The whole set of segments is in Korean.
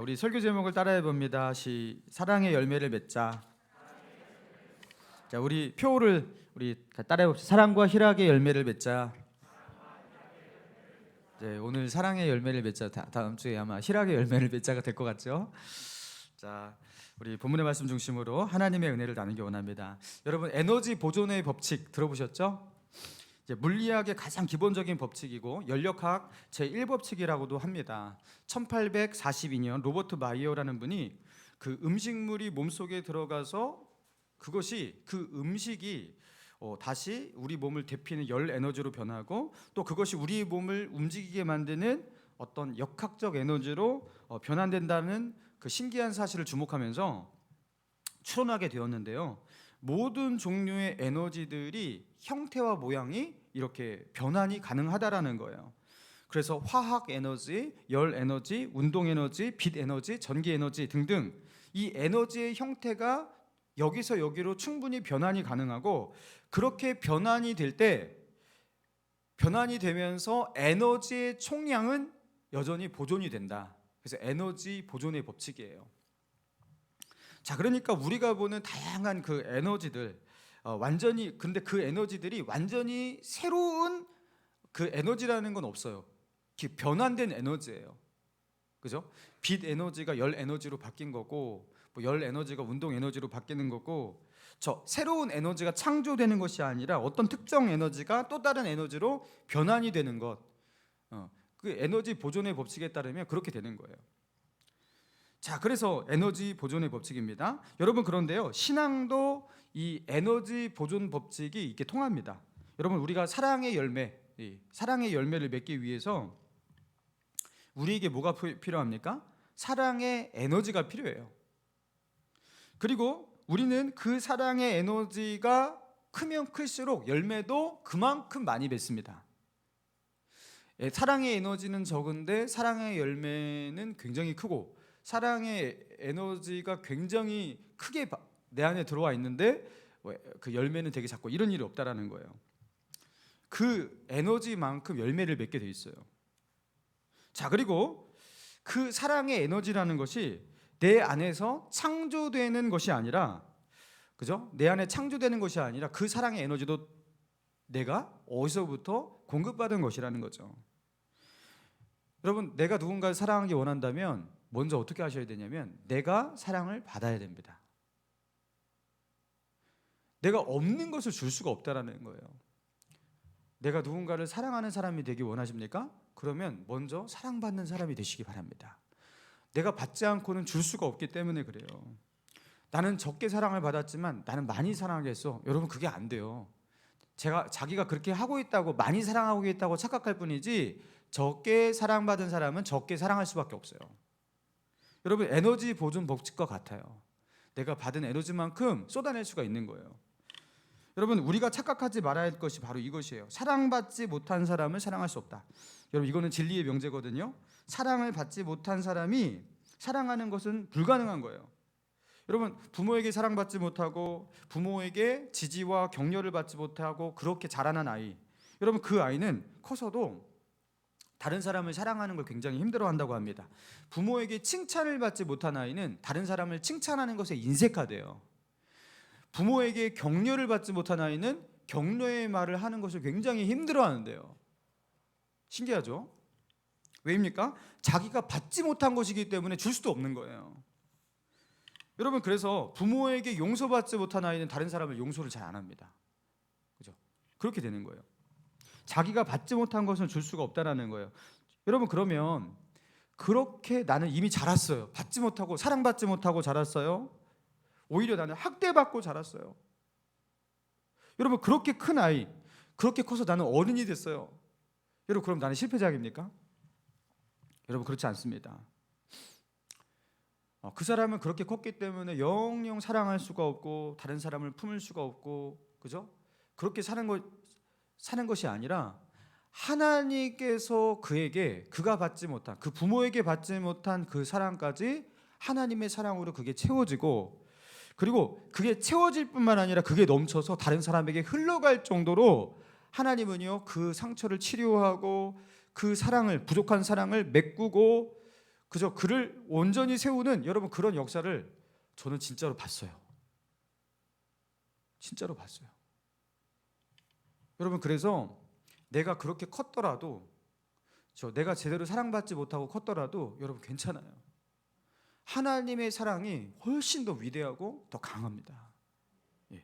우리 설교 제목을 따라해 봅니다. 사랑의 열매를 맺자. 자, 우리 표를 따라해 봅시다. 사랑과 희락의 열매를 맺자. 네, 오늘 사랑의 열매를 맺자. 다음 주에 아마 희락의 열매를 맺자가 될 것 같죠? 자, 우리 본문의 말씀 중심으로 하나님의 은혜를 나누기 원합니다. 여러분, 에너지 보존의 법칙 들어보셨죠? 물리학의 가장 기본적인 법칙이고 연력학 제1법칙이라고도 합니다. 1842년 로버트 마이어라는 분이 그 음식물이 몸속에 들어가서 그 음식이 다시 우리 몸을 데피는 열 에너지로 변하고 또 그것이 우리 몸을 움직이게 만드는 어떤 역학적 에너지로 변환된다는 그 신기한 사실을 주목하면서 추론하게 되었는데요. 모든 종류의 에너지들이 형태와 모양이 이렇게 변환이 가능하다라는 거예요. 그래서 화학 에너지, 열 에너지, 운동 에너지, 빛 에너지, 전기 에너지 등등 이 에너지의 형태가 여기서 여기로 충분히 변환이 가능하고 그렇게 변환이 되면서 에너지의 총량은 여전히 보존이 된다. 그래서 에너지 보존의 법칙이에요. 자, 그러니까 우리가 보는 다양한 그 에너지들 근데 그 에너지들이 완전히 새로운 그 에너지라는 건 없어요. 변환된 에너지예요. 그죠? 빛 에너지가 열 에너지로 바뀐 거고 열 에너지가 운동 에너지로 바뀌는 거고 새로운 에너지가 창조되는 것이 아니라 어떤 특정 에너지가 또 다른 에너지로 변환이 되는 것. 그 에너지 보존의 법칙에 따르면 그렇게 되는 거예요. 자, 그래서 에너지 보존의 법칙입니다. 여러분, 그런데요, 신앙도 이 에너지 보존 법칙이 이렇게 통합니다. 여러분, 우리가 사랑의 열매를 맺기 위해서 우리에게 뭐가 필요합니까? 사랑의 에너지가 필요해요. 그리고 우리는 그 사랑의 에너지가 크면 클수록 열매도 그만큼 많이 맺습니다. 사랑의 에너지는 적은데 사랑의 열매는 굉장히 크고 사랑의 에너지가 굉장히 크게 내 안에 들어와 있는데 그 열매는 되게 작고 이런 일이 없다라는 거예요. 그 에너지만큼 열매를 맺게 돼 있어요. 자, 그리고 그 사랑의 에너지라는 것이 내 안에서 창조되는 것이 아니라, 그죠? 내 안에 창조되는 것이 아니라 그 사랑의 에너지도 내가 어디서부터 공급받은 것이라는 거죠. 여러분, 내가 누군가를 사랑하기 원한다면 먼저 어떻게 하셔야 되냐면 내가 사랑을 받아야 됩니다. 내가 없는 것을 줄 수가 없다라는 거예요. 내가 누군가를 사랑하는 사람이 되기 원하십니까? 그러면 먼저 사랑받는 사람이 되시기 바랍니다. 내가 받지 않고는 줄 수가 없기 때문에 그래요. 나는 적게 사랑을 받았지만 나는 많이 사랑하겠어. 여러분, 그게 안 돼요. 자기가 그렇게 하고 있다고 많이 사랑하고 있다고 착각할 뿐이지 적게 사랑받은 사람은 적게 사랑할 수밖에 없어요. 여러분, 에너지 보존 법칙과 같아요. 내가 받은 에너지만큼 쏟아낼 수가 있는 거예요. 여러분, 우리가 착각하지 말아야 할 것이 바로 이것이에요. 사랑받지 못한 사람을 사랑할 수 없다. 여러분, 이거는 진리의 명제거든요. 사랑을 받지 못한 사람이 사랑하는 것은 불가능한 거예요. 여러분, 부모에게 사랑받지 못하고 부모에게 지지와 격려를 받지 못하고 그렇게 자라난 아이, 여러분, 그 아이는 커서도 다른 사람을 사랑하는 걸 굉장히 힘들어한다고 합니다. 부모에게 칭찬을 받지 못한 아이는 다른 사람을 칭찬하는 것에 인색하대요. 부모에게 격려를 받지 못한 아이는 격려의 말을 하는 것을 굉장히 힘들어하는데요. 신기하죠? 왜입니까? 자기가 받지 못한 것이기 때문에 줄 수도 없는 거예요. 여러분, 그래서 부모에게 용서받지 못한 아이는 다른 사람을 용서를 잘 안 합니다. 그죠? 그렇게 되는 거예요. 자기가 받지 못한 것은 줄 수가 없다라는 거예요. 여러분, 그러면 그렇게 나는 이미 자랐어요. 받지 못하고 사랑받지 못하고 자랐어요. 오히려 나는 학대받고 자랐어요. 여러분, 그렇게 큰 아이, 그렇게 커서 나는 어른이 됐어요. 여러분, 그럼 나는 실패자입니까? 여러분, 그렇지 않습니다. 그 사람은 그렇게 컸기 때문에 영영 사랑할 수가 없고 다른 사람을 품을 수가 없고, 그죠? 그렇게 사는 것이 아니라 하나님께서 그가 받지 못한, 그 부모에게 받지 못한 그 사랑까지 하나님의 사랑으로 그게 채워지고, 그리고 그게 채워질 뿐만 아니라 그게 넘쳐서 다른 사람에게 흘러갈 정도로 하나님은요, 그 상처를 치료하고 그 사랑을, 부족한 사랑을 메꾸고 그저 그를 온전히 세우는 여러분 그런 역사를 저는 진짜로 봤어요. 진짜로 봤어요. 여러분 그래서 내가 그렇게 컸더라도 내가 제대로 사랑받지 못하고 컸더라도 여러분 괜찮아요. 하나님의 사랑이 훨씬 더 위대하고 더 강합니다. 예.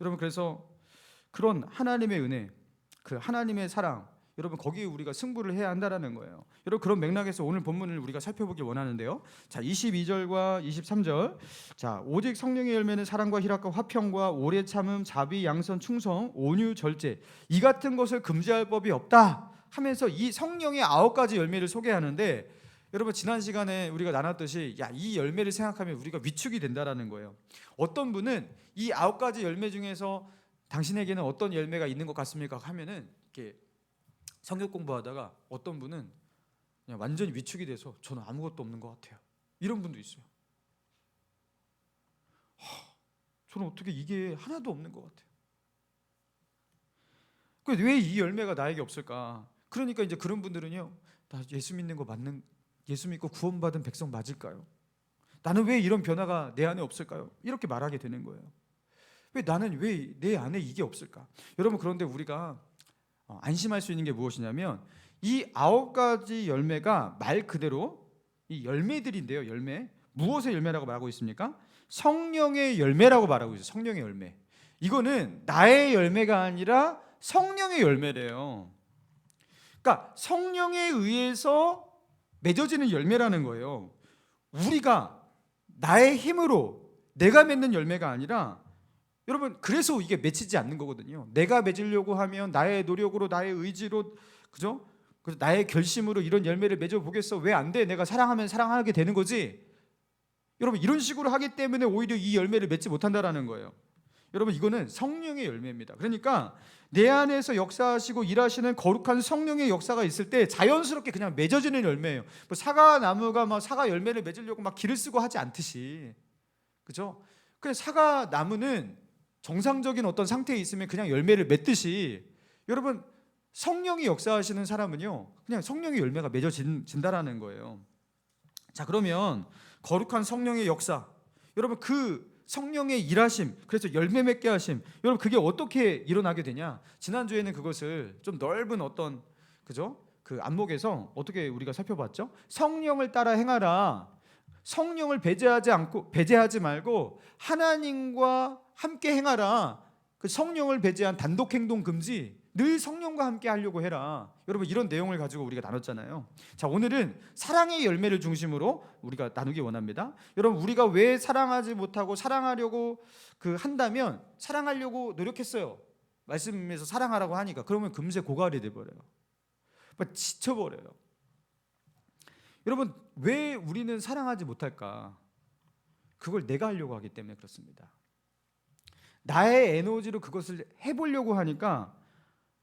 여러분 그래서 그런 하나님의 은혜, 그 하나님의 사랑, 여러분 거기에 우리가 승부를 해야 한다라는 거예요. 여러분 그런 맥락에서 오늘 본문을 우리가 살펴보길 원하는데요. 자, 22절과 23절. 자, 오직 성령의 열매는 사랑과 희락과 화평과 오래 참음, 자비, 양선, 충성, 온유, 절제, 이 같은 것을 금지할 법이 없다 하면서 이 성령의 9가지 열매를 소개하는데, 여러분 지난 시간에 우리가 나눴듯이 이 열매를 생각하면 우리가 위축이 된다라는 거예요. 어떤 분은 이 9가지 열매 중에서 당신에게는 어떤 열매가 있는 것 같습니까? 하면은 이렇게 성경 공부하다가 어떤 분은 그냥 완전히 위축이 돼서 저는 아무것도 없는 것 같아요. 이런 분도 있어요. 저는 어떻게 이게 하나도 없는 것 같아요. 왜 이 열매가 나에게 없을까? 그러니까 이제 그런 분들은요, 나 예수 믿는 거 맞는, 예수 믿고 구원받은 백성 맞을까요? 나는 왜 이런 변화가 내 안에 없을까요? 이렇게 말하게 되는 거예요. 나는 왜 내 안에 이게 없을까? 여러분 그런데 우리가 안심할 수 있는 게 무엇이냐면 이 9가지 열매가 말 그대로 이 열매들인데요. 열매. 무엇의 열매라고 말하고 있습니까? 성령의 열매라고 말하고 있어요. 성령의 열매. 이거는 나의 열매가 아니라 성령의 열매래요. 그러니까 성령에 의해서 맺어지는 열매라는 거예요. 우리가 나의 힘으로 내가 맺는 열매가 아니라, 여러분 그래서 이게 맺히지 않는 거거든요. 내가 맺으려고 하면 나의 노력으로, 나의 의지로, 그죠? 그래서 나의 결심으로 이런 열매를 맺어 보겠어. 왜 안 돼? 내가 사랑하면 사랑하게 되는 거지. 여러분 이런 식으로 하기 때문에 오히려 이 열매를 맺지 못한다라는 거예요. 여러분 이거는 성령의 열매입니다. 그러니까 내 안에서 역사하시고 일하시는 거룩한 성령의 역사가 있을 때 자연스럽게 그냥 맺어지는 열매예요. 뭐 사과 나무가 막 사과 열매를 맺으려고 막 기를 쓰고 하지 않듯이, 그죠? 그냥 사과 나무는 정상적인 어떤 상태에 있으면 그냥 열매를 맺듯이, 여러분 성령이 역사하시는 사람은요 그냥 성령의 열매가 맺어진다라는 거예요. 자, 그러면 거룩한 성령의 역사, 여러분 그 성령의 일하심, 그래서 열매 맺게 하심, 여러분 그게 어떻게 일어나게 되냐? 지난주에는 그것을 좀 넓은 어떤, 그죠? 그 안목에서 어떻게 우리가 살펴봤죠? 성령을 따라 행하라. 성령을 배제하지 말고 하나님과 함께 행하라. 그 성령을 배제한 단독 행동 금지, 늘 성령과 함께 하려고 해라. 여러분 이런 내용을 가지고 우리가 나눴잖아요. 자, 오늘은 사랑의 열매를 중심으로 우리가 나누기 원합니다. 여러분 우리가 왜 사랑하지 못하고 사랑하려고 한다면, 사랑하려고 노력했어요. 말씀에서 사랑하라고 하니까 그러면 금세 고갈이 돼버려요. 지쳐버려요. 여러분 왜 우리는 사랑하지 못할까? 그걸 내가 하려고 하기 때문에 그렇습니다. 나의 에너지로 그것을 해보려고 하니까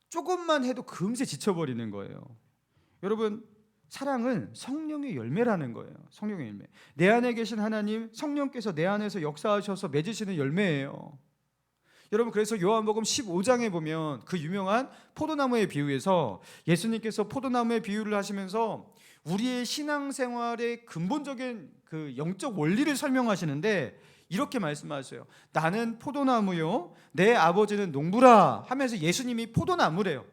조금만 해도 금세 지쳐버리는 거예요. 여러분 사랑은 성령의 열매라는 거예요. 성령의 열매. 내 안에 계신 하나님, 성령께서 내 안에서 역사하셔서 맺으시는 열매예요. 여러분 그래서 요한복음 15장에 보면 그 유명한 포도나무의 비유에서 예수님께서 포도나무의 비유를 하시면서 우리의 신앙생활의 근본적인 그 영적 원리를 설명하시는데 이렇게 말씀하세요. 나는 포도나무요, 내 아버지는 농부라 하면서 예수님이 포도나무래요.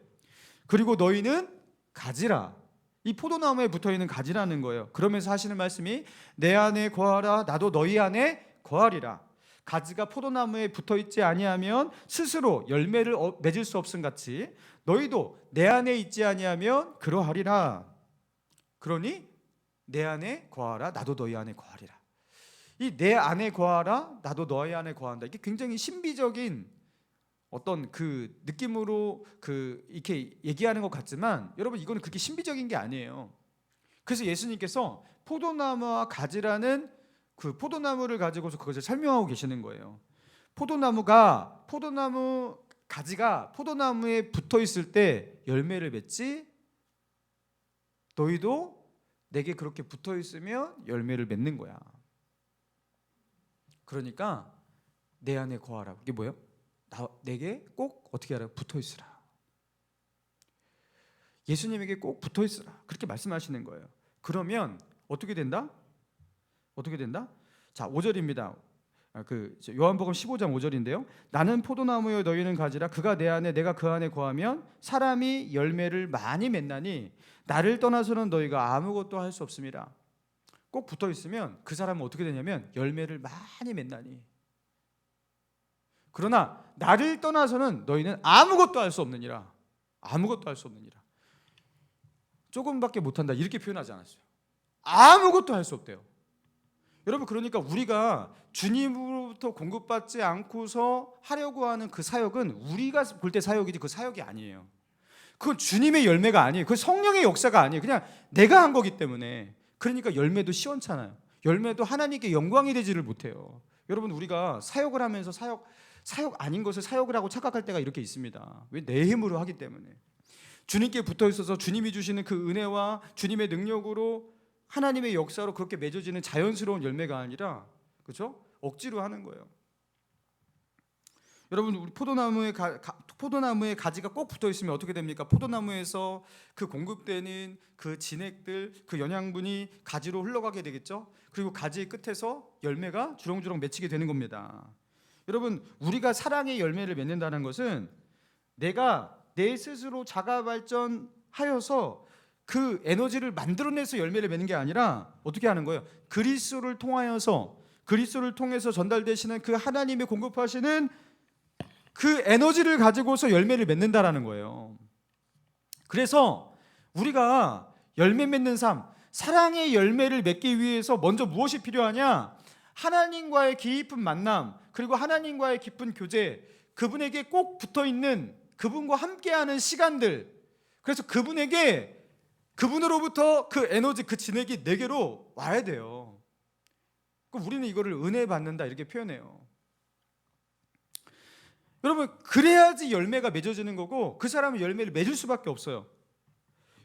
그리고 너희는 가지라. 이 포도나무에 붙어있는 가지라는 거예요. 그러면서 하시는 말씀이 내 안에 거하라, 나도 너희 안에 거하리라. 가지가 포도나무에 붙어있지 아니하면 스스로 열매를 맺을 수 없음 같이 너희도 내 안에 있지 아니하면 그러하리라. 그러니 내 안에 거하라, 나도 너희 안에 거하리라. 이 내 안에 거하라, 나도 너희 안에 거한다. 이게 굉장히 신비적인 어떤 그 느낌으로 이렇게 얘기하는 것 같지만, 여러분 이거는 그렇게 신비적인 게 아니에요. 그래서 예수님께서 포도나무와 가지라는 그 포도나무를 가지고서 그것을 설명하고 계시는 거예요. 가지가 포도나무에 붙어 있을 때 열매를 맺지, 너희도 내게 그렇게 붙어 있으면 열매를 맺는 거야. 그러니까 내 안에 거하라. 이게 뭐예요? 내게 꼭 어떻게 하라? 붙어 있으라. 예수님에게 꼭 붙어 있으라. 그렇게 말씀하시는 거예요. 그러면 어떻게 된다? 어떻게 된다? 자, 5절입니다. 요한복음 15장 5절인데요. 나는 포도나무여 너희는 가지라. 그가 내 안에 내가 그 안에 거하면 사람이 열매를 많이 맺나니 나를 떠나서는 너희가 아무것도 할 수 없습니다. 꼭 붙어 있으면 그 사람은 어떻게 되냐면 열매를 많이 맺나니. 그러나 나를 떠나서는 너희는 아무것도 할 수 없느니라. 아무것도 할 수 없느니라. 조금밖에 못한다 이렇게 표현하지 않았어요. 아무것도 할 수 없대요. 여러분, 그러니까 우리가 주님으로부터 공급받지 않고서 하려고 하는 그 사역은 우리가 볼 때 사역이지 그 사역이 아니에요. 그건 주님의 열매가 아니에요. 그 성령의 역사가 아니에요. 그냥 내가 한 거기 때문에. 그러니까 열매도 시원찮아요. 열매도 하나님께 영광이 되지를 못해요. 여러분, 우리가 사역을 하면서 사역 아닌 것을 사역을 하고 착각할 때가 이렇게 있습니다. 왜? 내 힘으로 하기 때문에. 주님께 붙어 있어서 주님이 주시는 그 은혜와 주님의 능력으로 하나님의 역사로 그렇게 맺어지는 자연스러운 열매가 아니라, 그렇죠? 억지로 하는 거예요. 여러분, 우리 포도나무에 가지가 꼭 붙어 있으면 어떻게 됩니까? 포도나무에서 그 공급되는 그 진액들, 그 영양분이 가지로 흘러가게 되겠죠. 그리고 가지의 끝에서 열매가 주렁주렁 맺히게 되는 겁니다. 여러분, 우리가 사랑의 열매를 맺는다는 것은 내가 내 스스로 자가 발전하여서 그 에너지를 만들어내서 열매를 맺는 게 아니라 어떻게 하는 거예요? 그리스도를 통해서 전달되시는 그 하나님이 공급하시는 그 에너지를 가지고서 열매를 맺는다라는 거예요. 그래서 우리가 열매 맺는 삶, 사랑의 열매를 맺기 위해서 먼저 무엇이 필요하냐? 하나님과의 깊은 만남, 그리고 하나님과의 깊은 교제, 그분에게 꼭 붙어있는, 그분과 함께하는 시간들. 그래서 그분으로부터 그 에너지, 그 진액이 내게로 와야 돼요. 그럼 우리는 이거를 은혜 받는다 이렇게 표현해요. 여러분, 그래야지 열매가 맺어지는 거고 그 사람은 열매를 맺을 수밖에 없어요.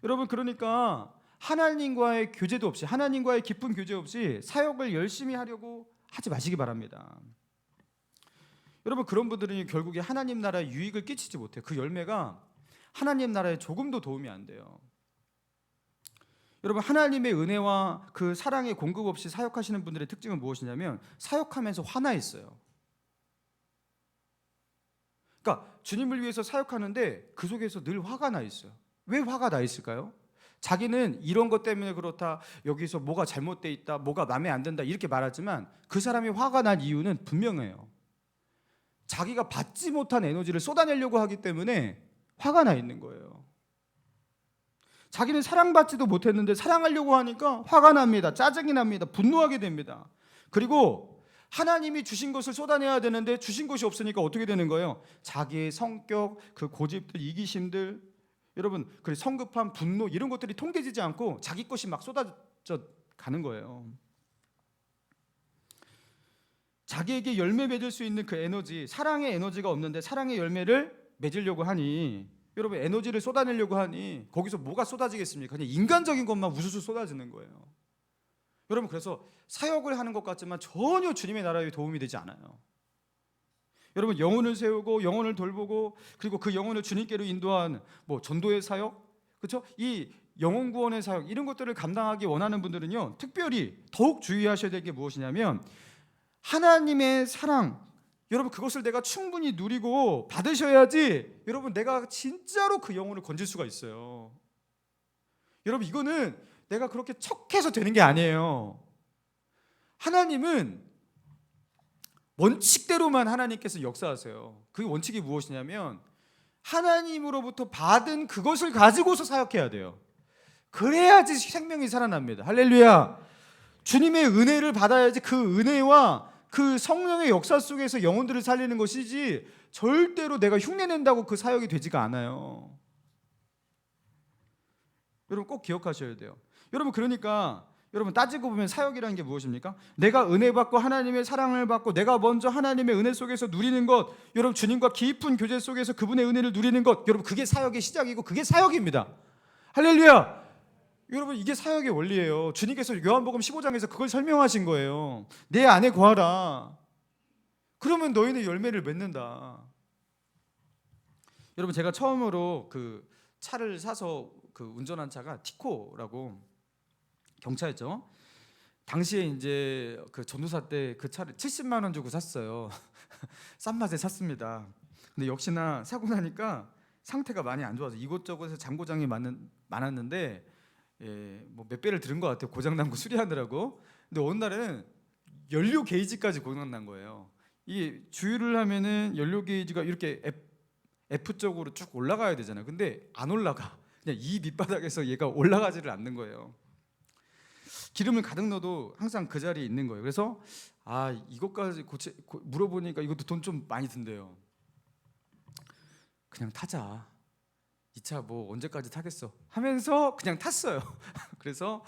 여러분, 그러니까 하나님과의 교제도 없이, 하나님과의 깊은 교제 없이 사역을 열심히 하려고 하지 마시기 바랍니다. 여러분, 그런 분들은 결국에 하나님 나라에 유익을 끼치지 못해요. 그 열매가 하나님 나라에 조금도 도움이 안 돼요. 여러분, 하나님의 은혜와 그 사랑의 공급 없이 사역하시는 분들의 특징은 무엇이냐면 사역하면서 화나 있어요. 그러니까 주님을 위해서 사역하는데 그 속에서 늘 화가 나 있어요. 왜 화가 나 있을까요? 자기는 이런 것 때문에 그렇다, 여기서 뭐가 잘못돼 있다, 뭐가 마음에 안 든다 이렇게 말하지만 그 사람이 화가 난 이유는 분명해요. 자기가 받지 못한 에너지를 쏟아내려고 하기 때문에 화가 나 있는 거예요. 자기는 사랑받지도 못했는데 사랑하려고 하니까 화가 납니다. 짜증이 납니다. 분노하게 됩니다. 그리고 하나님이 주신 것을 쏟아내야 되는데 주신 것이 없으니까 어떻게 되는 거예요? 자기의 성격, 그 고집들, 이기심들, 여러분, 그 성급함, 분노 이런 것들이 통제되지 않고 자기 것이 막 쏟아져 가는 거예요. 자기에게 열매 맺을 수 있는 그 에너지, 사랑의 에너지가 없는데 사랑의 열매를 맺으려고 하니, 여러분, 에너지를 쏟아내려고 하니 거기서 뭐가 쏟아지겠습니까? 그냥 인간적인 것만 우수수 쏟아지는 거예요. 여러분, 그래서 사역을 하는 것 같지만 전혀 주님의 나라에 도움이 되지 않아요. 여러분, 영혼을 세우고 영혼을 돌보고 그리고 그 영혼을 주님께로 인도한 전도의 사역, 그렇죠? 이 영혼 구원의 사역, 이런 것들을 감당하기 원하는 분들은요, 특별히 더욱 주의하셔야 될 게 무엇이냐면 하나님의 사랑, 여러분, 그것을 내가 충분히 누리고 받으셔야지 여러분 내가 진짜로 그 영혼을 건질 수가 있어요. 여러분, 이거는 내가 그렇게 척해서 되는 게 아니에요. 하나님은 원칙대로만 하나님께서 역사하세요. 그 원칙이 무엇이냐면 하나님으로부터 받은 그것을 가지고서 사역해야 돼요. 그래야지 생명이 살아납니다. 할렐루야. 주님의 은혜를 받아야지 그 은혜와 그 성령의 역사 속에서 영혼들을 살리는 것이지 절대로 내가 흉내낸다고 그 사역이 되지가 않아요. 여러분, 꼭 기억하셔야 돼요. 여러분, 그러니까 여러분, 따지고 보면 사역이라는 게 무엇입니까? 내가 은혜 받고 하나님의 사랑을 받고 내가 먼저 하나님의 은혜 속에서 누리는 것, 여러분, 주님과 깊은 교제 속에서 그분의 은혜를 누리는 것, 여러분, 그게 사역의 시작이고 그게 사역입니다. 할렐루야. 여러분, 이게 사역의 원리예요. 주님께서 요한복음 15장에서 그걸 설명하신 거예요. 내 안에 거하라. 그러면 너희는 열매를 맺는다. 여러분, 제가 처음으로 그 차를 사서 그 운전한 차가 티코라고 경차였죠. 당시에 이제 그 전도사 때 그 차를 70만 원 주고 샀어요. 싼 맛에 샀습니다. 근데 역시나 사고 나니까 상태가 많이 안 좋아서 이곳저곳에 장고장이 많았는데 뭐 몇 배를 들은 것 같아요. 고장난 거 수리하느라고. 근데 어느 날에는 연료 게이지까지 고장난 거예요. 이게 주유를 하면은 연료 게이지가 이렇게 F 쪽으로 쭉 올라가야 되잖아요. 근데 안 올라가. 그냥 이 밑바닥에서 얘가 올라가지를 않는 거예요. 기름을 가득 넣어도 항상 그 자리에 있는 거예요. 그래서 이것까지 물어보니까 이것도 돈 좀 많이 든대요. 그냥 타자. 이 차 뭐 언제까지 타겠어 하면서 그냥 탔어요. 그래서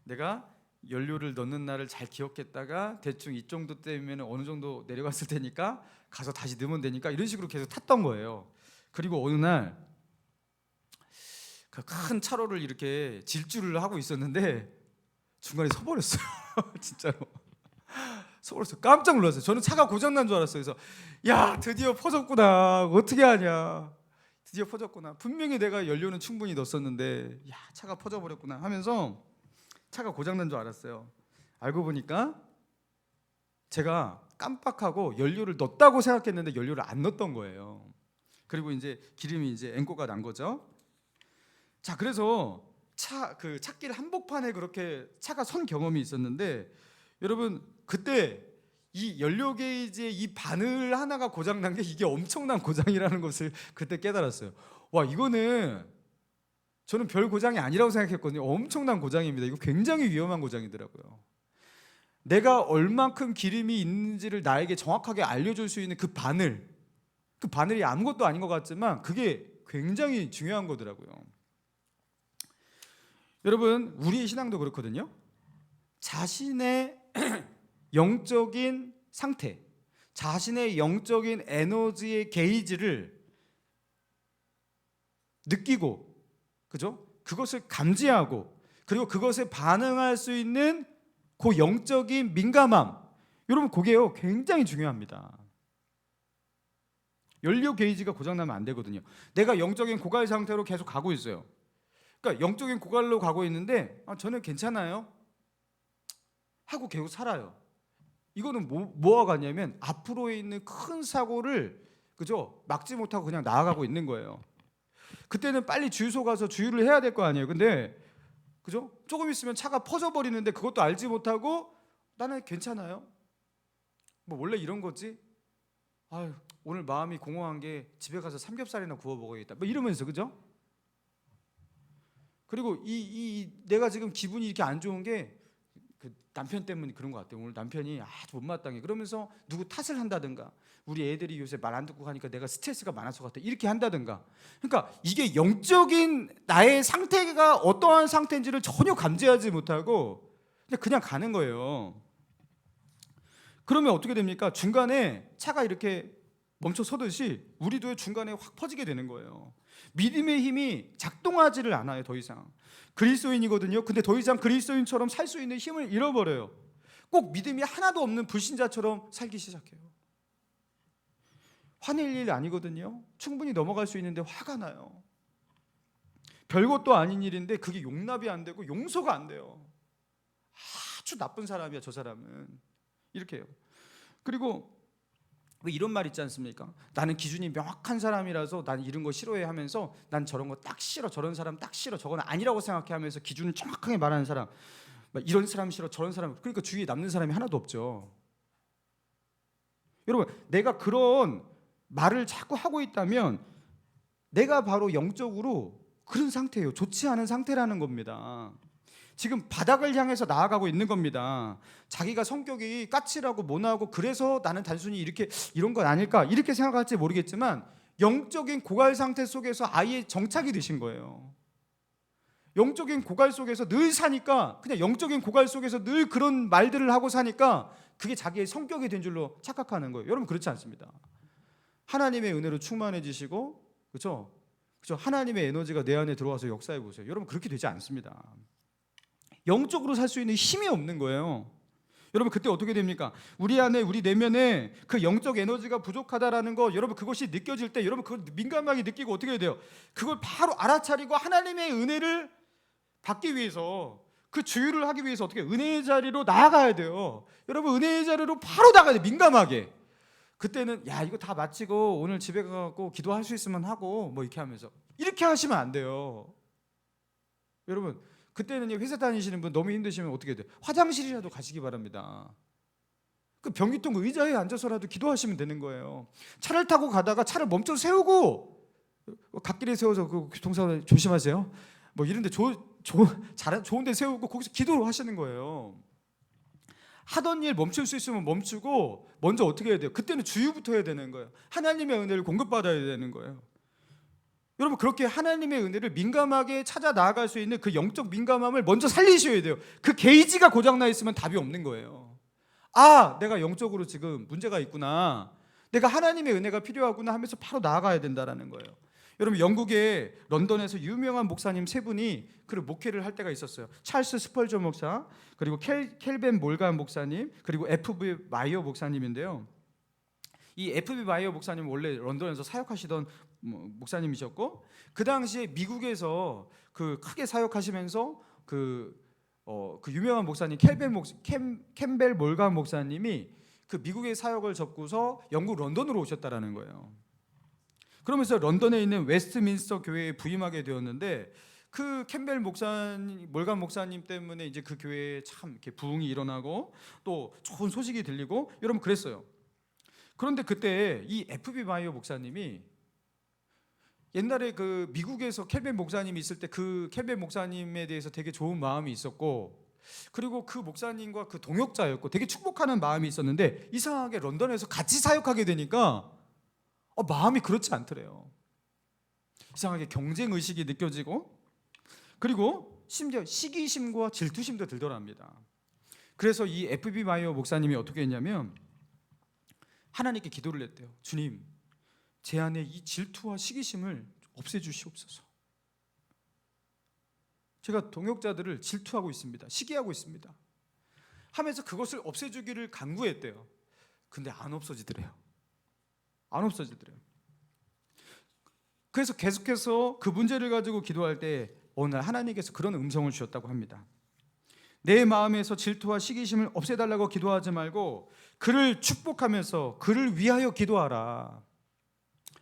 내가 연료를 넣는 날을 잘 기억했다가 대충 이 정도 때면 어느 정도 내려갔을 테니까 가서 다시 넣으면 되니까 이런 식으로 계속 탔던 거예요. 그리고 어느 날 그 큰 차로를 이렇게 질주를 하고 있었는데 중간에 서버렸어요. 진짜로 서버렸어요. 깜짝 놀랐어요. 저는 차가 고장난 줄 알았어요. 그래서 야, 드디어 퍼졌구나. 어떻게 하냐. 드디어 퍼졌구나. 분명히 내가 연료는 충분히 넣었었는데 야, 차가 퍼져버렸구나 하면서 차가 고장난 줄 알았어요. 알고 보니까 제가 깜빡하고 연료를 넣었다고 생각했는데 연료를 안 넣었던 거예요. 그리고 이제 기름이 이제 앵꼬가 난 거죠. 자, 그래서 그 찻길 한복판에 그렇게 차가 선 경험이 있었는데 여러분 그때 이 연료 게이지의 이 바늘 하나가 고장 난 게 이게 엄청난 고장이라는 것을 그때 깨달았어요. 와, 이거는 저는 별 고장이 아니라고 생각했거든요. 엄청난 고장입니다. 이거 굉장히 위험한 고장이더라고요. 내가 얼만큼 기름이 있는지를 나에게 정확하게 알려줄 수 있는 그 바늘이 아무것도 아닌 것 같지만 그게 굉장히 중요한 거더라고요. 여러분, 우리의 신앙도 그렇거든요. 자신의 영적인 상태, 자신의 영적인 에너지의 게이지를 느끼고, 그죠? 그것을 감지하고, 그리고 그것에 반응할 수 있는 그 영적인 민감함, 여러분 그게요 굉장히 중요합니다. 연료 게이지가 고장나면 안 되거든요. 내가 영적인 고갈 상태로 계속 가고 있어요. 그러니까 영적인 고갈로 가고 있는데 저는 괜찮아요 하고 계속 살아요. 이거는 뭐와 같냐면 앞으로에 있는 큰 사고를 그죠 막지 못하고 그냥 나아가고 있는 거예요. 그때는 빨리 주유소 가서 주유를 해야 될 거 아니에요. 근데 그죠 조금 있으면 차가 퍼져버리는데 그것도 알지 못하고 나는 괜찮아요. 뭐 원래 이런 거지. 아유, 오늘 마음이 공허한 게 집에 가서 삼겹살이나 구워 먹어야겠다. 뭐 이러면서 그죠? 그리고 내가 지금 기분이 이렇게 안 좋은 게 그 남편 때문에 그런 것 같아요. 오늘 남편이 아주 못마땅해. 그러면서 누구 탓을 한다든가, 우리 애들이 요새 말 안 듣고 가니까 내가 스트레스가 많아서 같아. 이렇게 한다든가. 그러니까 이게 영적인 나의 상태가 어떠한 상태인지를 전혀 감지하지 못하고 그냥 가는 거예요. 그러면 어떻게 됩니까? 중간에 차가 이렇게 멈춰 서듯이 우리도 중간에 확 퍼지게 되는 거예요. 믿음의 힘이 작동하지를 않아요. 더 이상 그리스도인이거든요. 근데 더 이상 그리스도인처럼 살 수 있는 힘을 잃어버려요. 꼭 믿음이 하나도 없는 불신자처럼 살기 시작해요. 화낼 일 아니거든요. 충분히 넘어갈 수 있는데 화가 나요. 별것도 아닌 일인데 그게 용납이 안 되고 용서가 안 돼요. 아주 나쁜 사람이야 저 사람은. 이렇게 해요. 그리고 왜 이런 말 있지 않습니까? 나는 기준이 명확한 사람이라서 난 이런 거 싫어해 하면서 난 저런 거 딱 싫어, 저런 사람 딱 싫어, 저건 아니라고 생각해 하면서 기준을 정확하게 말하는 사람, 이런 사람 싫어, 저런 사람, 그러니까 주위에 남는 사람이 하나도 없죠. 여러분, 내가 그런 말을 자꾸 하고 있다면 내가 바로 영적으로 그런 상태예요. 좋지 않은 상태라는 겁니다. 지금 바닥을 향해서 나아가고 있는 겁니다. 자기가 성격이 까칠하고 모나고 그래서 나는 단순히 이런 건 아닐까 이렇게 생각할지 모르겠지만 영적인 고갈 상태 속에서 아예 정착이 되신 거예요. 영적인 고갈 속에서 늘 사니까 그냥 영적인 고갈 속에서 늘 그런 말들을 하고 사니까 그게 자기의 성격이 된 줄로 착각하는 거예요. 여러분 그렇지 않습니다. 하나님의 은혜로 충만해지시고 그렇죠? 하나님의 에너지가 내 안에 들어와서 역사해 보세요. 여러분 그렇게 되지 않습니다. 영적으로 살 수 있는 힘이 없는 거예요. 여러분 그때 어떻게 됩니까? 우리 안에 우리 내면에 그 영적 에너지가 부족하다라는 거 여러분 그것이 느껴질 때 여러분 그걸 민감하게 느끼고 어떻게 해야 돼요? 그걸 바로 알아차리고 하나님의 은혜를 받기 위해서 그 주유를 하기 위해서 어떻게 은혜의 자리로 나아가야 돼요. 여러분 은혜의 자리로 바로 나가야 돼요. 민감하게. 그때는 야 이거 다 마치고 오늘 집에 가고 기도할 수 있으면 하고 뭐 이렇게 하면서 이렇게 하시면 안 돼요. 여러분 그때는 회사 다니시는 분 너무 힘드시면 어떻게 돼요? 화장실이라도 가시기 바랍니다. 그 변기통 의자에 앉아서라도 기도하시면 되는 거예요. 차를 타고 가다가 차를 멈춰 세우고 갓길에 세워서 그 교통사고 조심하세요. 뭐 이런데 좋은 데 세우고 거기서 기도를 하시는 거예요. 하던 일 멈출 수 있으면 멈추고 먼저 어떻게 해야 돼요? 그때는 주유부터 해야 되는 거예요. 하나님의 은혜를 공급받아야 되는 거예요. 여러분 그렇게 하나님의 은혜를 민감하게 찾아 나아갈 수 있는 그 영적 민감함을 먼저 살리셔야 돼요. 그 게이지가 고장나 있으면 답이 없는 거예요. 아, 내가 영적으로 지금 문제가 있구나. 내가 하나님의 은혜가 필요하구나 하면서 바로 나아가야 된다라는 거예요. 여러분 영국의 런던에서 유명한 목사님 세 분이 그 목회를 할 때가 있었어요. 찰스 스펄저 목사, 그리고 켈벤 몰간 목사님, 그리고 F.B. 마이어 목사님인데요. 이 F.B. 마이어 목사님 원래 런던에서 사역하시던 목사님이셨고, 그 당시에 미국에서 그 크게 사역하시면서 그 유명한 목사님 캠벨 몰간 목사님이 그 미국의 사역을 접고서 영국 런던으로 오셨다라는 거예요. 그러면서 런던에 있는 웨스트민스터 교회에 부임하게 되었는데 그 캠벨 목사님, 몰간 목사님 때문에 이제 그 교회에 참 이렇게 부흥이 일어나고 또 좋은 소식이 들리고 여러분 그랬어요. 그런데 그때 이 F.B. 마이어 목사님이 옛날에 그 미국에서 켈벤 목사님이 있을 때 그 켈벤 목사님에 대해서 되게 좋은 마음이 있었고, 그리고 그 목사님과 그 동역자였고 되게 축복하는 마음이 있었는데 이상하게 런던에서 같이 사역하게 되니까 마음이 그렇지 않더래요. 이상하게 경쟁 의식이 느껴지고, 그리고 심지어 시기심과 질투심도 들더랍니다. 그래서 이 F.B. 마이어 목사님이 어떻게 했냐면 하나님께 기도를 했대요. 주님, 제 안에 이 질투와 시기심을 없애주시옵소서. 제가 동역자들을 질투하고 있습니다. 시기하고 있습니다. 하면서 그것을 없애주기를 간구했대요. 근데 안 없어지더래요. 안 없어지더래요. 그래서 계속해서 그 문제를 가지고 기도할 때 어느 날 하나님께서 그런 음성을 주셨다고 합니다. 내 마음에서 질투와 시기심을 없애달라고 기도하지 말고 그를 축복하면서 그를 위하여 기도하라.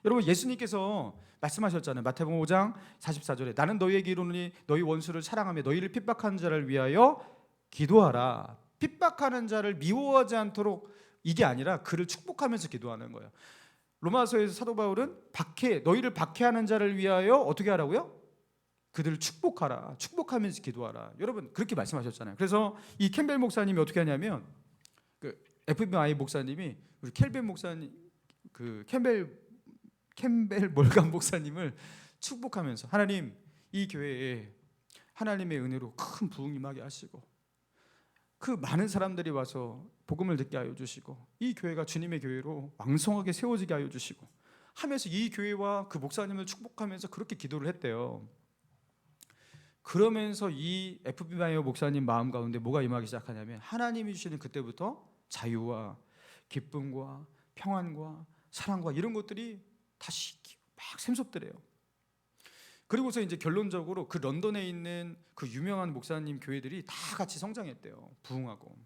여러분 예수님께서 말씀하셨잖아요. 마태복음 5장 44절에 나는 너희에게 이르노니 너희 원수를 사랑하며 너희를 핍박하는 자를 위하여 기도하라. 핍박하는 자를 미워하지 않도록 이게 아니라 그를 축복하면서 기도하는 거예요. 로마서에서 사도 바울은 너희를 박해하는 자를 위하여 어떻게 하라고요? 그들을 축복하라. 축복하면서 기도하라. 여러분 그렇게 말씀하셨잖아요. 그래서 이 캠벨 목사님이 어떻게 하냐면 그 FBI 목사님이 우리 켈벤 목사님 그 캠벨 몰간 목사님을 축복하면서 하나님 이 교회에 하나님의 은혜로 큰 부흥 임하게 하시고 그 많은 사람들이 와서 복음을 듣게 하여 주시고 이 교회가 주님의 교회로 왕성하게 세워지게 하여 주시고 하면서 이 교회와 그 목사님을 축복하면서 그렇게 기도를 했대요. 그러면서 이 F.B. 마이어 목사님 마음 가운데 뭐가 임하기 시작하냐면 하나님이 주시는 그때부터 자유와 기쁨과 평안과 사랑과 이런 것들이 다시 막 샘솟더래요. 그리고서 이제 결론적으로 그 런던에 있는 그 유명한 목사님 교회들이 다 같이 성장했대요. 부흥하고.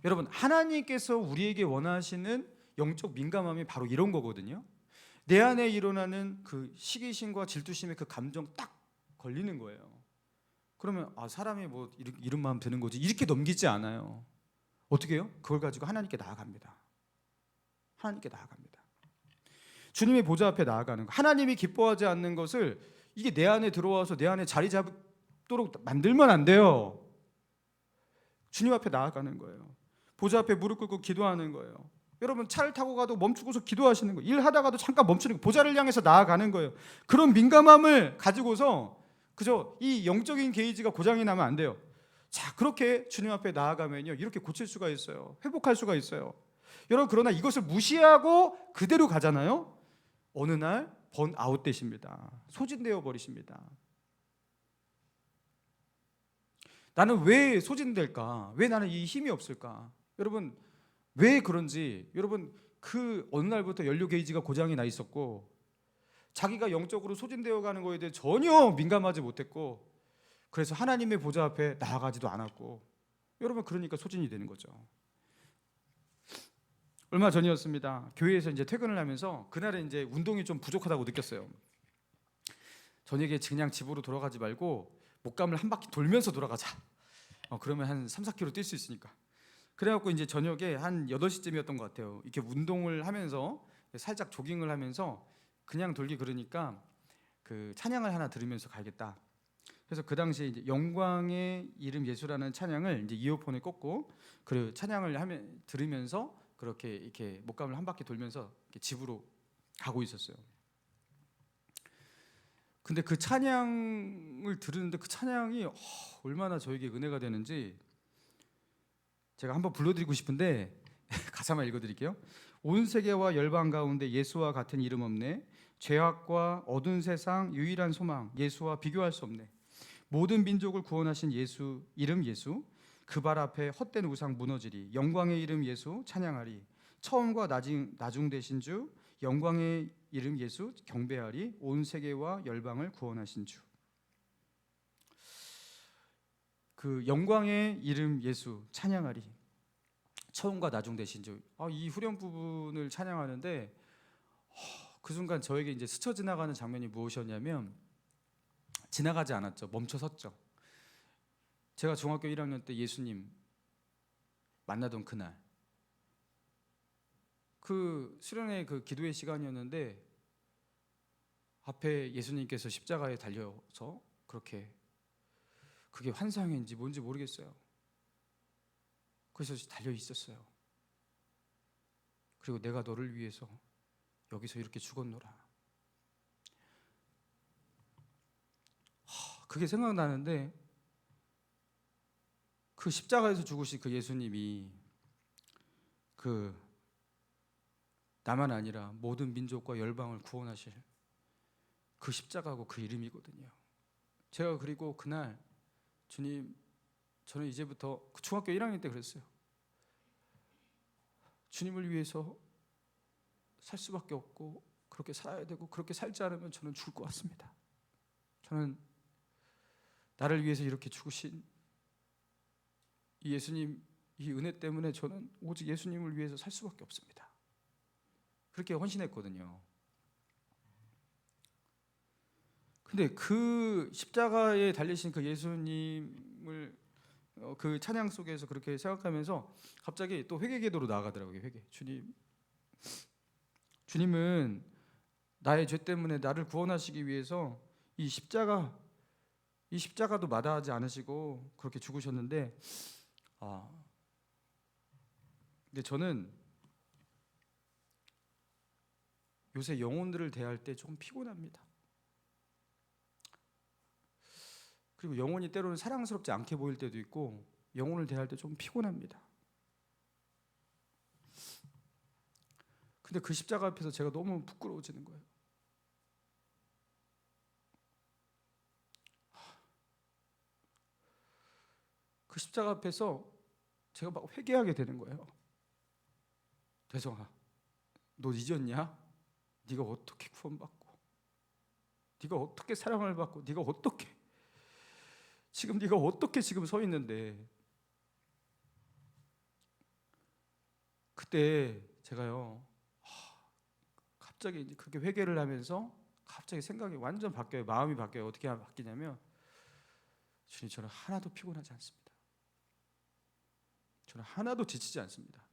여러분 하나님께서 우리에게 원하시는 영적 민감함이 바로 이런 거거든요. 내 안에 일어나는 그 시기심과 질투심의 그 감정 딱 걸리는 거예요. 그러면 사람이 뭐 이런 마음 드는 거지 이렇게 넘기지 않아요. 어떻게 해요? 그걸 가지고 하나님께 나아갑니다. 하나님께 나아갑니다. 주님의 보좌 앞에 나아가는 거. 하나님이 기뻐하지 않는 것을 이게 내 안에 들어와서 내 안에 자리 잡도록 만들면 안 돼요. 주님 앞에 나아가는 거예요. 보좌 앞에 무릎 꿇고 기도하는 거예요. 여러분 차를 타고 가도 멈추고서 기도하시는 거예요. 일하다가도 잠깐 멈추는 거예요. 보좌를 향해서 나아가는 거예요. 그런 민감함을 가지고서 그저 이 영적인 게이지가 고장이 나면 안 돼요. 자, 그렇게 주님 앞에 나아가면요 이렇게 고칠 수가 있어요. 회복할 수가 있어요. 여러분 그러나 이것을 무시하고 그대로 가잖아요. 어느 날 번아웃 되십니다. 소진되어 버리십니다. 나는 왜 소진될까? 왜 나는 이 힘이 없을까? 여러분 왜 그런지 여러분 그 어느 날부터 연료 게이지가 고장이 나 있었고 자기가 영적으로 소진되어 가는 거에 대해 전혀 민감하지 못했고 그래서 하나님의 보좌 앞에 나아가지도 않았고, 여러분 그러니까 소진이 되는 거죠. 얼마 전이었습니다. 교회에서 이제 퇴근을 하면서 그날은 이제 운동이 좀 부족하다고 느꼈어요. 저녁에 그냥 집으로 돌아가지 말고 목감을 한 바퀴 돌면서 돌아가자. 그러면 한 3, 4km 뛸 수 있으니까. 그래갖고 이제 저녁에 한 8시쯤이었던 것 같아요. 이렇게 운동을 하면서 살짝 조깅을 하면서 그냥 돌기 그러니까 그 찬양을 하나 들으면서 가야겠다. 그래서 그 당시에 이제 영광의 이름 예수라는 찬양을 이제 이어폰에 꽂고 그 찬양을 들으면서 그렇게 이렇게 목감을 한 바퀴 돌면서 이렇게 집으로 가고 있었어요. 근데 그 찬양을 들으는데 그 찬양이 얼마나 저에게 은혜가 되는지 제가 한번 불러드리고 싶은데 가사만 읽어드릴게요. 온 세계와 열방 가운데 예수와 같은 이름 없네. 죄악과 어두운 세상 유일한 소망 예수와 비교할 수 없네. 모든 민족을 구원하신 예수 이름 예수 그 발 앞에 헛된 우상 무너지리. 영광의 이름 예수 찬양하리. 처음과 나중 되신 주 영광의 이름 예수 경배하리. 온 세계와 열방을 구원하신 주. 그 영광의 이름 예수 찬양하리. 처음과 나중 되신 주. 이 후렴 부분을 찬양하는데 그 순간 저에게 이제 스쳐 지나가는 장면이 무엇이었냐면, 지나가지 않았죠. 멈춰 섰죠. 제가 중학교 1학년 때 예수님 만나던 그날, 그 수련회 그 기도의 시간이었는데 앞에 예수님께서 십자가에 달려서 그렇게, 그게 환상인지 뭔지 모르겠어요. 그래서 달려 있었어요. 그리고 내가 너를 위해서 여기서 이렇게 죽었노라. 그게 생각나는데, 그 십자가에서 죽으신 그 예수님이 그 나만 아니라 모든 민족과 열방을 구원하실 그 십자가고 그 이름이거든요. 제가 그리고 그날 주님, 저는 이제부터 중학교 1학년 때 그랬어요. 주님을 위해서 살 수밖에 없고 그렇게 살아야 되고, 그렇게 살지 않으면 저는 죽을 것 같습니다. 저는 나를 위해서 이렇게 죽으신 이 예수님, 이 은혜 때문에 저는 오직 예수님을 위해서 살 수밖에 없습니다. 그렇게 헌신했거든요. 근데 그 십자가에 달리신 그 예수님을 그 찬양 속에서 그렇게 생각하면서 갑자기 또 회개 기도로 나아가더라고요. 회개. 주님은 나의 죄 때문에 나를 구원하시기 위해서 이 십자가도 마다하지 않으시고 그렇게 죽으셨는데, 근데 저는 요새 영혼들을 대할 때 조금 피곤합니다. 그리고 영혼이 때로는 사랑스럽지 않게 보일 때도 있고, 영혼을 대할 때 좀 피곤합니다. 근데 그 십자가 앞에서 제가 너무 부끄러워지는 거예요. 그 십자가 앞에서 제가 막 회개하게 되는 거예요. 대성아, 너 잊었냐? 네가 어떻게 구원받고, 네가 어떻게 사랑을 받고, 네가 어떻게 지금 서 있는데. 그때 제가요, 갑자기 이제 그렇게 회개를 하면서 갑자기 생각이 완전 바뀌어요. 마음이 바뀌어요. 어떻게 바뀌냐면, 주님, 저는 하나도 피곤하지 않습니다. 저는 하나도 지치지 않습니다.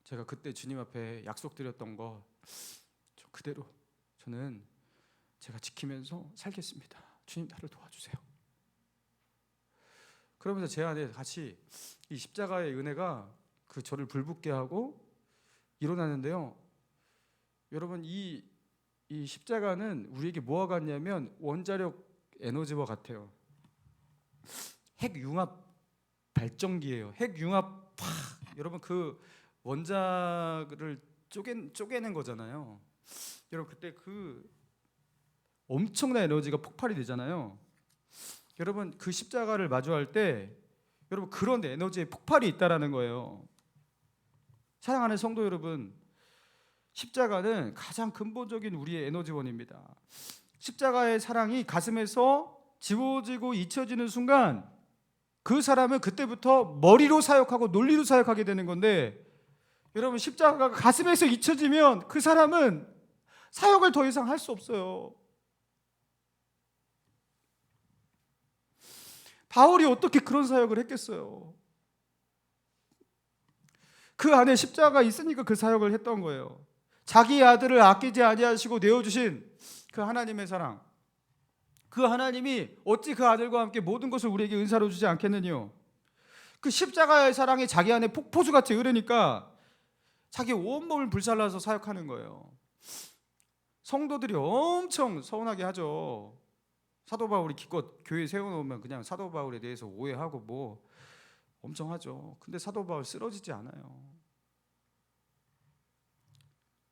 제가 그때 주님 앞에 약속드렸던 거 그대로 저는 제가 지키면서 살겠습니다. 주님, 나를 도와주세요. 그러면서 제 안에 같이 이 십자가의 은혜가 그 저를 불붙게 하고 일어나는데요. 여러분, 이 십자가는 우리에게 뭐와 같냐면 원자력 에너지와 같아요. 핵융합 발전기예요. 핵융합 여러분, 그 원자를 쪼개는 거잖아요. 여러분, 그때 그 엄청난 에너지가 폭발이 되잖아요. 여러분, 그 십자가를 마주할 때 여러분, 그런 에너지의 폭발이 있다라는 거예요. 사랑하는 성도 여러분, 십자가는 가장 근본적인 우리의 에너지원입니다. 십자가의 사랑이 가슴에서 지워지고 잊혀지는 순간 그 사람은 그때부터 머리로 사역하고 논리로 사역하게 되는 건데, 여러분 십자가가 가슴에서 잊혀지면 그 사람은 사역을 더 이상 할 수 없어요. 바울이 어떻게 그런 사역을 했겠어요? 그 안에 십자가가 있으니까 그 사역을 했던 거예요. 자기 아들을 아끼지 아니하시고 내어주신 그 하나님의 사랑, 그 하나님이 어찌 그 아들과 함께 모든 것을 우리에게 은사로 주지 않겠느냐. 그 십자가의 사랑이 자기 안에 폭포수같이 흐르니까 자기 온몸을 불살라서 사역하는 거예요. 성도들이 엄청 서운하게 하죠. 사도 바울이 기껏 교회에 세워놓으면 그냥 사도 바울에 대해서 오해하고 뭐 엄청 하죠. 근데 사도 바울 쓰러지지 않아요.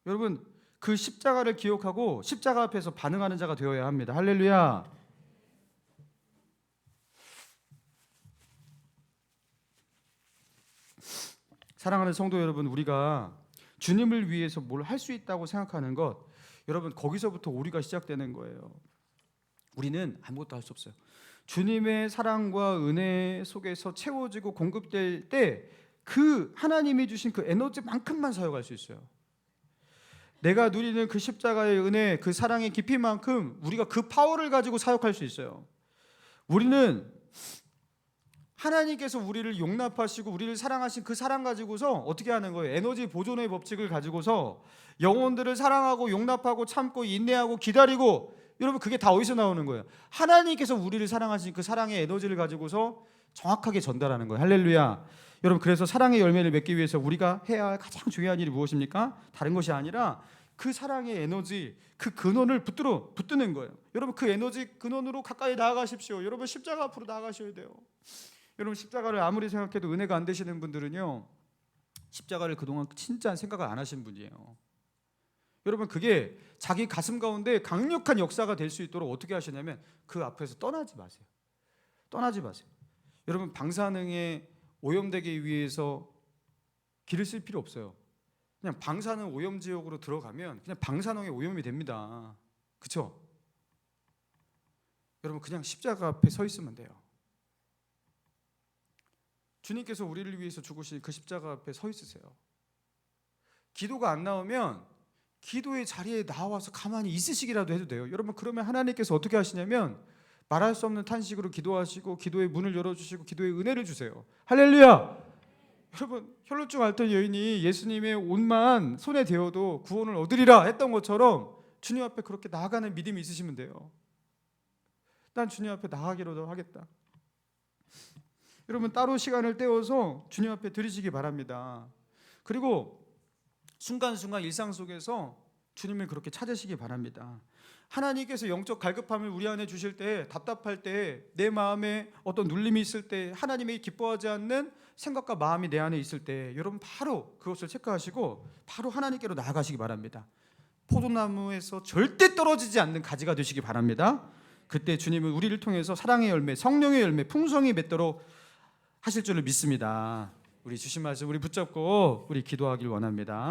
여러분, 그 십자가를 기억하고 십자가 앞에서 반응하는 자가 되어야 합니다. 할렐루야. 사랑하는 성도 여러분, 우리가 주님을 위해서 뭘 할 수 있다고 생각하는 것, 여러분 거기서부터 오류가 시작되는 거예요. 우리는 아무것도 할 수 없어요. 주님의 사랑과 은혜 속에서 채워지고 공급될 때 그 하나님이 주신 그 에너지만큼만 사용할 수 있어요. 내가 누리는 그 십자가의 은혜, 그 사랑의 깊이만큼 우리가 그 파워를 가지고 사역할 수 있어요. 우리는 하나님께서 우리를 용납하시고 우리를 사랑하신 그 사랑 가지고서 어떻게 하는 거예요? 에너지 보존의 법칙을 가지고서 영혼들을 사랑하고 용납하고 참고 인내하고 기다리고, 여러분 그게 다 어디서 나오는 거예요? 하나님께서 우리를 사랑하신 그 사랑의 에너지를 가지고서 정확하게 전달하는 거예요. 할렐루야. 여러분, 그래서 사랑의 열매를 맺기 위해서 우리가 해야 할 가장 중요한 일이 무엇입니까? 다른 것이 아니라 그 사랑의 에너지, 그 근원을 붙드는 거예요. 여러분, 그 에너지 근원으로 가까이 나아가십시오. 여러분, 십자가 앞으로 나아가셔야 돼요. 여러분, 십자가를 아무리 생각해도 은혜가 안 되시는 분들은요, 십자가를 그동안 진짜 생각을 안 하신 분이에요. 여러분, 그게 자기 가슴 가운데 강력한 역사가 될 수 있도록 어떻게 하시냐면 그 앞에서 떠나지 마세요. 떠나지 마세요. 여러분, 방사능에 오염되기 위해서 길을 쓸 필요 없어요. 그냥 방사능 오염 지역으로 들어가면 그냥 방사능에 오염이 됩니다. 그렇죠? 여러분, 그냥 십자가 앞에 서 있으면 돼요. 주님께서 우리를 위해서 죽으신 그 십자가 앞에 서 있으세요. 기도가 안 나오면 기도의 자리에 나와서 가만히 있으시기라도 해도 돼요. 여러분, 그러면 하나님께서 어떻게 하시냐면 말할 수 없는 탄식으로 기도하시고 기도의 문을 열어주시고 기도의 은혜를 주세요. 할렐루야. 여러분, 혈루증 앓던 여인이 예수님의 옷만 손에 대어도 구원을 얻으리라 했던 것처럼 주님 앞에 그렇게 나아가는 믿음이 있으시면 돼요. 난 주님 앞에 나아가기로도 하겠다. 여러분, 따로 시간을 떼어서 주님 앞에 드리시기 바랍니다. 그리고 순간순간 일상 속에서 주님을 그렇게 찾으시기 바랍니다. 하나님께서 영적 갈급함을 우리 안에 주실 때, 답답할 때, 내 마음에 어떤 눌림이 있을 때, 하나님이 기뻐하지 않는 생각과 마음이 내 안에 있을 때, 여러분 바로 그것을 체크하시고 바로 하나님께로 나아가시기 바랍니다. 포도나무에서 절대 떨어지지 않는 가지가 되시기 바랍니다. 그때 주님은 우리를 통해서 사랑의 열매, 성령의 열매 풍성히 맺도록 하실 줄을 믿습니다. 우리 주신 말씀 우리 붙잡고 우리 기도하길 원합니다.